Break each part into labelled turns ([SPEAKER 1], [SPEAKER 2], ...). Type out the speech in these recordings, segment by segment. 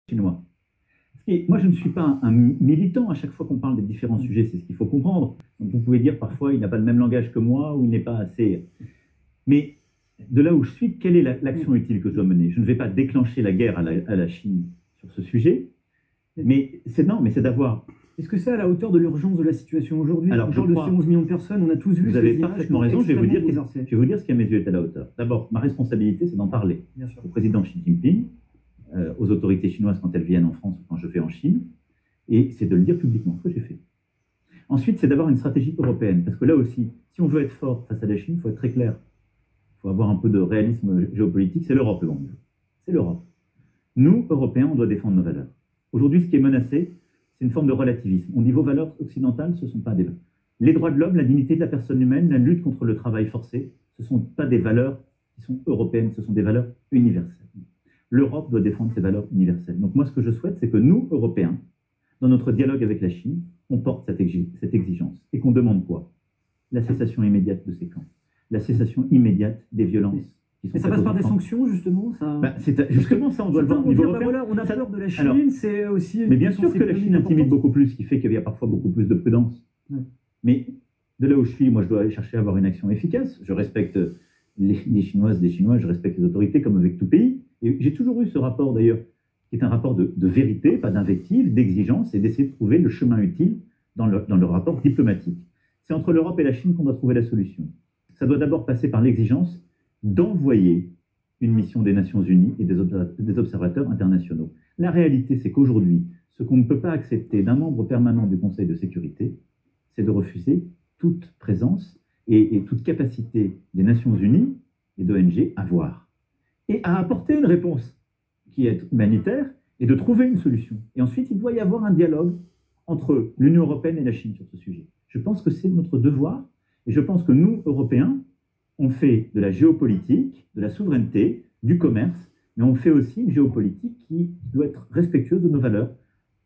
[SPEAKER 1] chinois. Et moi, je ne suis pas un militant à chaque fois qu'on parle des différents sujets, c'est ce qu'il faut comprendre. Donc, vous pouvez dire parfois il n'a pas le même langage que moi ou il n'est pas assez... Mais de là où je suis, quelle est l'action utile que je dois mener? Je ne vais pas déclencher la guerre à la Chine sur ce sujet, mais c'est d'avoir...
[SPEAKER 2] Est-ce que c'est à la hauteur de l'urgence de la situation aujourd'hui?
[SPEAKER 1] Alors,
[SPEAKER 2] on parle de ces 11 millions de personnes, on a tous vu
[SPEAKER 1] vous
[SPEAKER 2] ces
[SPEAKER 1] avez
[SPEAKER 2] images
[SPEAKER 1] parfaitement raison, je vais vous dire ce qui à mes yeux est à la hauteur. D'abord, ma responsabilité, c'est d'en parler au président Xi Jinping, aux autorités chinoises quand elles viennent en France ou quand je vais en Chine, et c'est de le dire publiquement, ce que j'ai fait. Ensuite, c'est d'avoir une stratégie européenne, parce que là aussi, si on veut être fort face à la Chine, il faut être très clair. Il faut avoir un peu de réalisme géopolitique, c'est l'Europe le bon mieux. C'est l'Europe. Nous, Européens, on doit défendre nos valeurs. Aujourd'hui, ce qui est menacé, c'est une forme de relativisme. On dit vos valeurs occidentales, ce ne sont pas des valeurs. Les droits de l'homme, la dignité de la personne humaine, la lutte contre le travail forcé, ce ne sont pas des valeurs qui sont européennes, ce sont des valeurs universelles. L'Europe doit défendre ses valeurs universelles. Donc moi, ce que je souhaite, c'est que nous, Européens, dans notre dialogue avec la Chine, on porte cette exigence. Et qu'on demande quoi? La cessation immédiate de ces camps. La cessation immédiate des violences.
[SPEAKER 2] Mais ça passe par des sanctions, justement
[SPEAKER 1] justement, ça, on doit le voir au niveau européen.
[SPEAKER 2] Voilà, on a peur de la Chine, c'est aussi...
[SPEAKER 1] Mais bien sûr que la Chine intimide beaucoup plus, ce qui fait qu'il y a parfois beaucoup plus de prudence. Ouais. Mais de là où je suis, moi, je dois aller chercher à avoir une action efficace. Je respecte les Chinoises, les Chinois, je respecte les autorités, comme avec tout pays. Et j'ai toujours eu ce rapport, d'ailleurs, qui est un rapport de vérité, pas d'invective, d'exigence, et d'essayer de trouver le chemin utile dans le rapport diplomatique. C'est entre l'Europe et la Chine qu'on doit trouver la solution. Ça doit d'abord passer par l'exigence d'envoyer une mission des Nations Unies et des observateurs internationaux. La réalité, c'est qu'aujourd'hui, ce qu'on ne peut pas accepter d'un membre permanent du Conseil de sécurité, c'est de refuser toute présence et toute capacité des Nations Unies et d'ONG à voir et à apporter une réponse qui est humanitaire et de trouver une solution. Et ensuite, il doit y avoir un dialogue entre l'Union européenne et la Chine sur ce sujet. Je pense que c'est notre devoir et je pense que nous, Européens, on fait de la géopolitique, de la souveraineté, du commerce, mais on fait aussi une géopolitique qui doit être respectueuse de nos valeurs,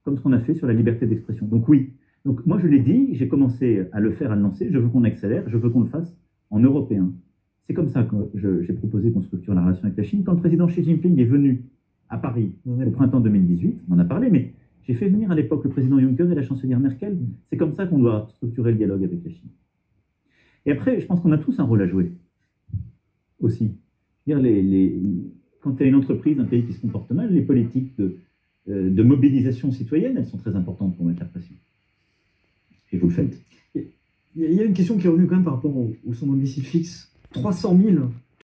[SPEAKER 1] comme ce qu'on a fait sur la liberté d'expression. Donc oui, donc moi je l'ai dit, j'ai commencé à le faire, à le lancer, je veux qu'on accélère, je veux qu'on le fasse en européen. C'est comme ça que j'ai proposé qu'on structure la relation avec la Chine. Quand le président Xi Jinping est venu à Paris au printemps 2018, on en a parlé, mais j'ai fait venir à l'époque le président Juncker et la chancelière Merkel. C'est comme ça qu'on doit structurer le dialogue avec la Chine. Et après, je pense qu'on a tous un rôle à jouer aussi. Quand il y a une entreprise, un pays qui se comporte mal, les politiques de mobilisation citoyenne, elles sont très importantes pour mettre la pression. Et vous le faites.
[SPEAKER 2] Il y a une question qui est revenue quand même par rapport au son domicile fixe. 300 000